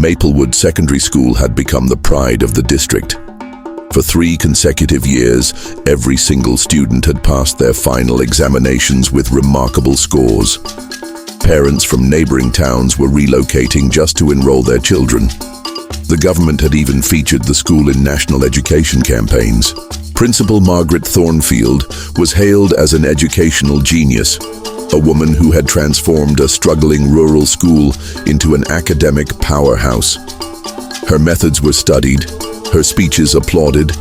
Maplewood Secondary School had become the pride of the district. For 3 consecutive years, every single student had passed their final examinations with remarkable scores. Parents from neighboring towns were relocating just to enroll their children. The government had even featured the school in national education campaigns. Principal Margaret Thornfield was hailed as an educational genius, a woman who had transformed a struggling rural school into an academic powerhouse. Her methods were studied, her speeches applauded,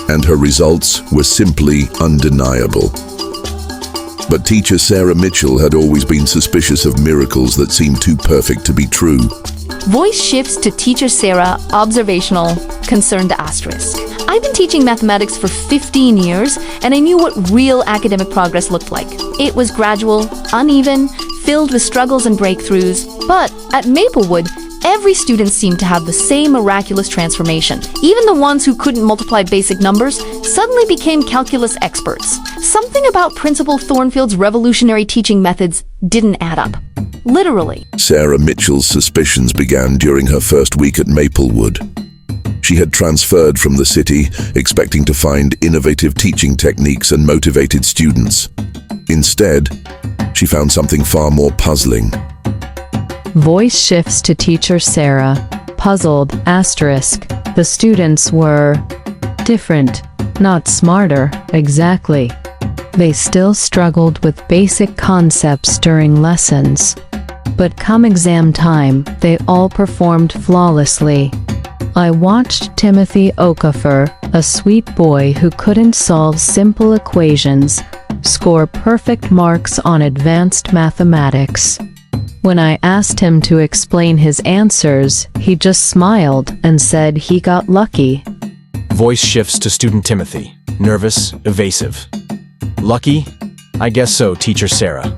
and her results were simply undeniable. But teacher Sarah Mitchell had always been suspicious of miracles that seemed too perfect to be true. Voice shifts to teacher Sarah, observational, concerned asterisk. I've been teaching mathematics for 15 years, and I knew what real academic progress looked like. It was gradual, uneven, filled with struggles and breakthroughs. But at Maplewood, every student seemed to have the same miraculous transformation. Even the ones who couldn't multiply basic numbers suddenly became calculus experts. Something about Principal Thornfield's revolutionary teaching methods didn't add up. Literally. Sarah Mitchell's suspicions began during her first week at Maplewood. She had transferred from the city, expecting to find innovative teaching techniques and motivated students. Instead, she found something far more puzzling. Voice shifts to teacher Sarah, puzzled, asterisk. The students were different, not smarter, exactly. They still struggled with basic concepts during lessons. But come exam time, they all performed flawlessly. I watched Timothy Okafor, a sweet boy who couldn't solve simple equations, score perfect marks on advanced mathematics. When I asked him to explain his answers, he just smiled and said he got lucky. Voice shifts to student Timothy, nervous, evasive. Lucky? I guess so, teacher Sarah.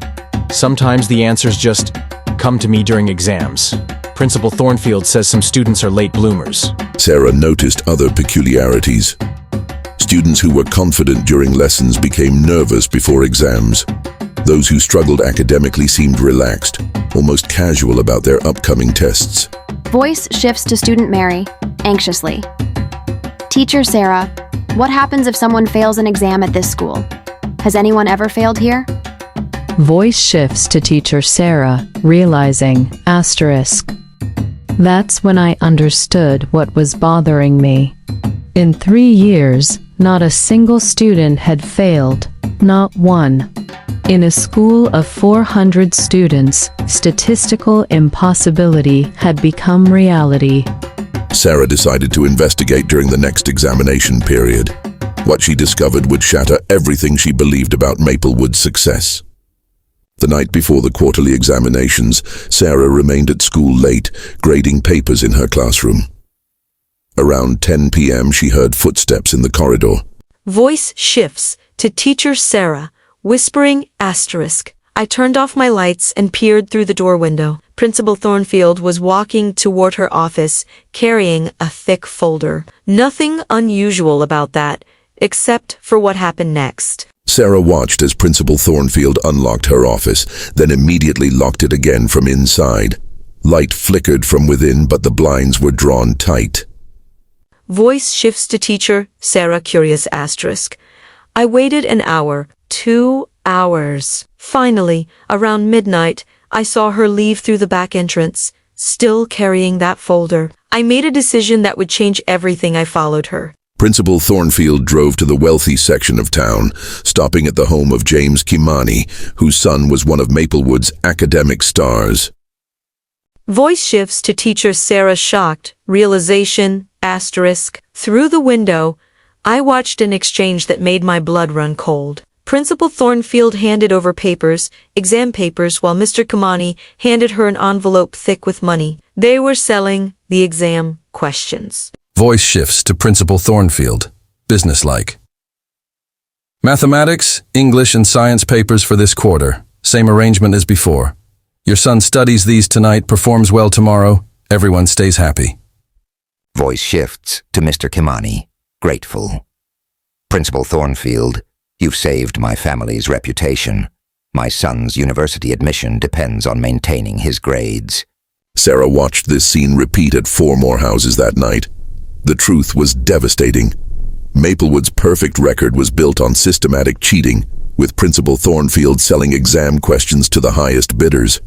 Sometimes the answers just come to me during exams. Principal Thornfield says some students are late bloomers. Sarah noticed other peculiarities. Students who were confident during lessons became nervous before exams. Those who struggled academically seemed relaxed, almost casual about their upcoming tests. Voice shifts to student Mary, anxiously. Teacher Sarah, what happens if someone fails an exam at this school? Has anyone ever failed here? Voice shifts to teacher Sarah, realizing, asterisk. That's when I understood what was bothering me. In 3 years, not a single student had failed, not one. In a school of 400 students, statistical impossibility had become reality. Sarah decided to investigate during the next examination period. What she discovered would shatter everything she believed about Maplewood's success. The night before the quarterly examinations, Sarah remained at school late, grading papers in her classroom. Around 10 p.m., she heard footsteps in the corridor. Voice shifts to teacher Sarah, whispering asterisk. I turned off my lights and peered through the door window. Principal Thornfield was walking toward her office, carrying a thick folder. Nothing unusual about that, except for what happened next. Sarah watched as Principal Thornfield unlocked her office, then immediately locked it again from inside. Light flickered from within, but the blinds were drawn tight. Voice shifts to teacher Sarah, curious asterisk. I waited an hour, 2 hours. Finally, around midnight, I saw her leave through the back entrance, still carrying that folder. I made a decision that would change everything. I followed her. Principal Thornfield drove to the wealthy section of town, stopping at the home of James Kimani, whose son was one of Maplewood's academic stars. Voice shifts to teacher Sarah, shocked, realization, asterisk. Through the window, I watched an exchange that made my blood run cold. Principal Thornfield handed over papers, exam papers, while Mr. Kimani handed her an envelope thick with money. They were selling the exam questions. Voice shifts to Principal Thornfield, businesslike. Mathematics, English, and science papers for this quarter. Same arrangement as before. Your son studies these tonight, performs well tomorrow. Everyone stays happy. Voice shifts to Mr. Kimani, grateful. Principal Thornfield, you've saved my family's reputation. My son's university admission depends on maintaining his grades. Sarah watched this scene repeat at 4 more houses that night. The truth was devastating. Maplewood's perfect record was built on systematic cheating, with Principal Thornfield selling exam questions to the highest bidders.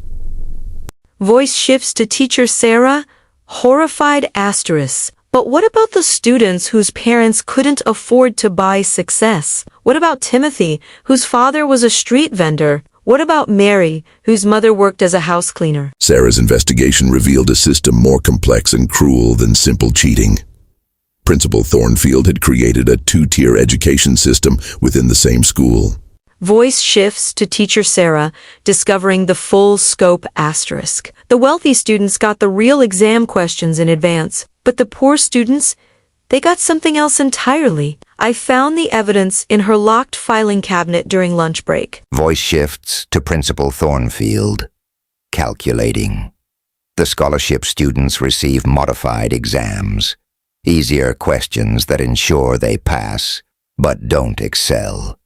Voice shifts to teacher Sarah, horrified asterisk. But what about the students whose parents couldn't afford to buy success? What about Timothy, whose father was a street vendor? What about Mary, whose mother worked as a house cleaner? Sarah's investigation revealed a system more complex and cruel than simple cheating. Principal Thornfield had created a 2-tier education system within the same school. Voice shifts to teacher Sarah, discovering the full scope asterisk. The wealthy students got the real exam questions in advance, but the poor students, they got something else entirely. I found the evidence in her locked filing cabinet during lunch break. Voice shifts to Principal Thornfield. Calculating. The scholarship students receive modified exams, easier questions that ensure they pass, but don't excel.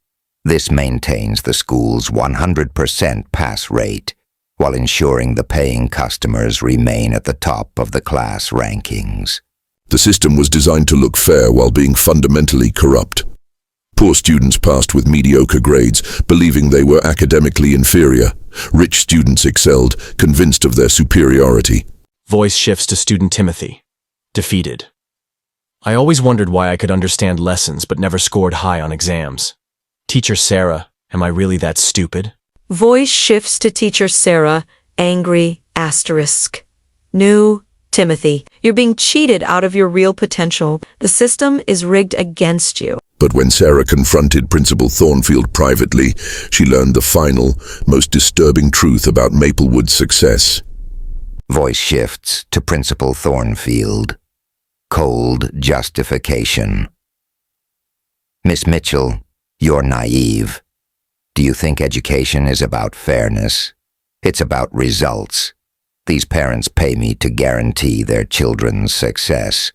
This maintains the school's 100% pass rate, while ensuring the paying customers remain at the top of the class rankings. The system was designed to look fair while being fundamentally corrupt. Poor students passed with mediocre grades, believing they were academically inferior. Rich students excelled, convinced of their superiority. Voice shifts to student Timothy. Defeated. I always wondered why I could understand lessons but never scored high on exams. Teacher Sarah, am I really that stupid? Voice shifts to teacher Sarah, angry asterisk. New Timothy, you're being cheated out of your real potential. The system is rigged against you. But when Sarah confronted Principal Thornfield privately, she learned the final, most disturbing truth about Maplewood's success. Voice shifts to Principal Thornfield. Cold justification. Miss Mitchell, you're naive. Do you think education is about fairness? It's about results. These parents pay me to guarantee their children's success.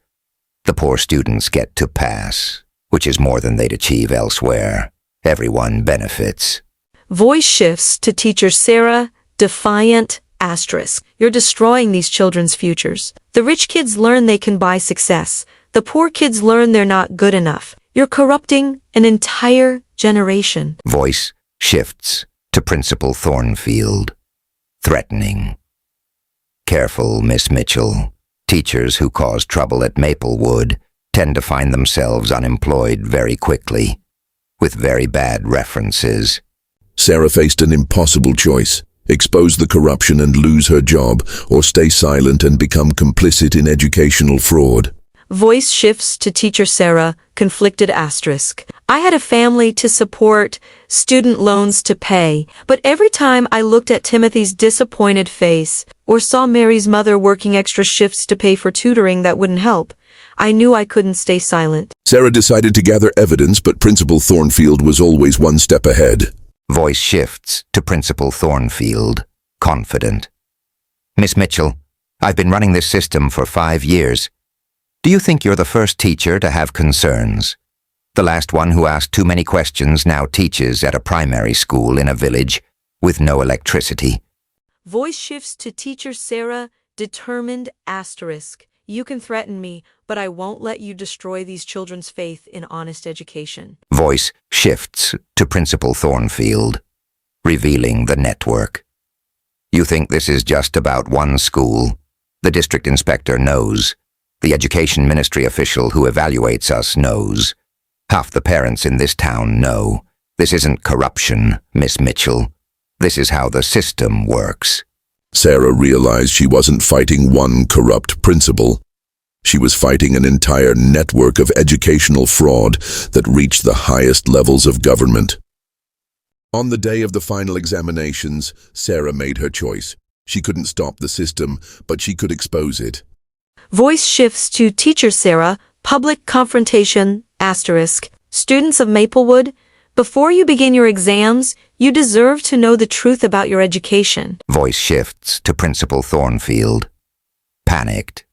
The poor students get to pass, which is more than they'd achieve elsewhere. Everyone benefits. Voice shifts to teacher Sarah, defiant asterisk. You're destroying these children's futures. The rich kids learn they can buy success. The poor kids learn they're not good enough. You're corrupting an entire generation. Voice shifts to Principal Thornfield. Threatening. Careful, Miss Mitchell. Teachers who cause trouble at Maplewood tend to find themselves unemployed very quickly, with very bad references. Sarah faced an impossible choice: expose the corruption and lose her job, or stay silent and become complicit in educational fraud. Voice shifts to teacher Sarah, conflicted asterisk. I had a family to support, student loans to pay, but every time I looked at Timothy's disappointed face or saw Mary's mother working extra shifts to pay for tutoring that wouldn't help, I knew I couldn't stay silent. Sarah decided to gather evidence, but Principal Thornfield was always one step ahead. Voice shifts to Principal Thornfield, confident. Miss Mitchell, I've been running this system for 5 years. Do you think you're the first teacher to have concerns? The last one who asked too many questions now teaches at a primary school in a village with no electricity. Voice shifts to teacher Sarah, determined asterisk. You can threaten me, but I won't let you destroy these children's faith in honest education. Voice shifts to Principal Thornfield, revealing the network. You think this is just about one school? The district inspector knows. The education ministry official who evaluates us knows. Half the parents in this town know. This isn't corruption, Miss Mitchell. This is how the system works. Sarah realized she wasn't fighting one corrupt principal. She was fighting an entire network of educational fraud that reached the highest levels of government. On the day of the final examinations, Sarah made her choice. She couldn't stop the system, but she could expose it. Voice shifts to teacher Sarah, public confrontation, asterisk. Students of Maplewood, before you begin your exams, you deserve to know the truth about your education. Voice shifts to Principal Thornfield. Panicked.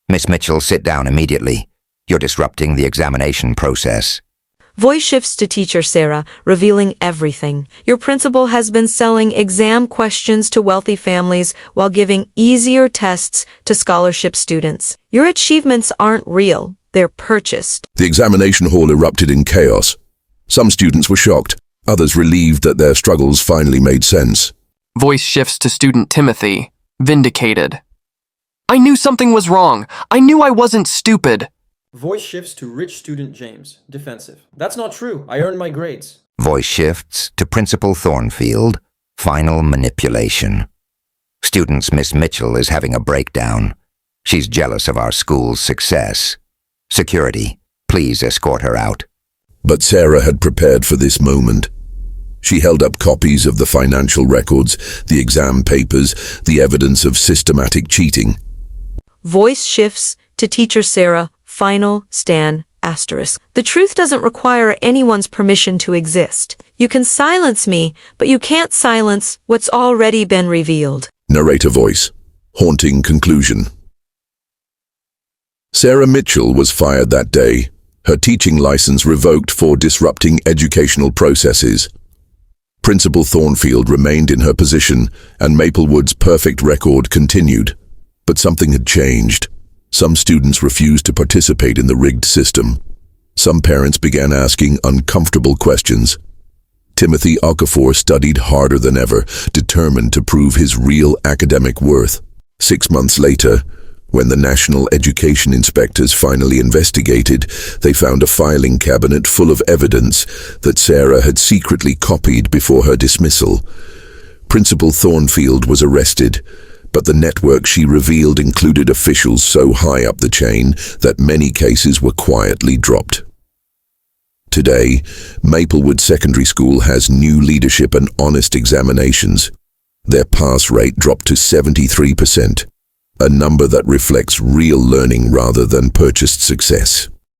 Miss Mitchell, sit down immediately. You're disrupting the examination process. Voice shifts to teacher Sarah, revealing everything. Your principal has been selling exam questions to wealthy families while giving easier tests to scholarship students. Your achievements aren't real, they're purchased. The examination hall erupted in chaos. Some students were shocked, others relieved that their struggles finally made sense. Voice shifts to student Timothy, vindicated. I knew something was wrong. I knew I wasn't stupid. Voice shifts to rich student James, defensive. That's not true. I earned my grades. Voice shifts to Principal Thornfield, final manipulation. Students Miss Mitchell is having a breakdown. She's jealous of our school's success. Security, please escort her out. But Sarah had prepared for this moment. She held up copies of the financial records, the exam papers, the evidence of systematic cheating. Voice shifts to teacher Sarah, final stand, asterisk. The truth doesn't require anyone's permission to exist. You can silence me, but you can't silence what's already been revealed. Narrator voice. Haunting conclusion. Sarah Mitchell was fired that day, her teaching license revoked for disrupting educational processes. Principal Thornfield remained in her position, and Maplewood's perfect record continued. But something had changed. Some students refused to participate in the rigged system. Some parents began asking uncomfortable questions. Timothy Okafor studied harder than ever, determined to prove his real academic worth. 6 months later, when the National Education Inspectors finally investigated, they found a filing cabinet full of evidence that Sarah had secretly copied before her dismissal. Principal Thornfield was arrested, but the network she revealed included officials so high up the chain that many cases were quietly dropped. Today, Maplewood Secondary School has new leadership and honest examinations. Their pass rate dropped to 73%, a number that reflects real learning rather than purchased success.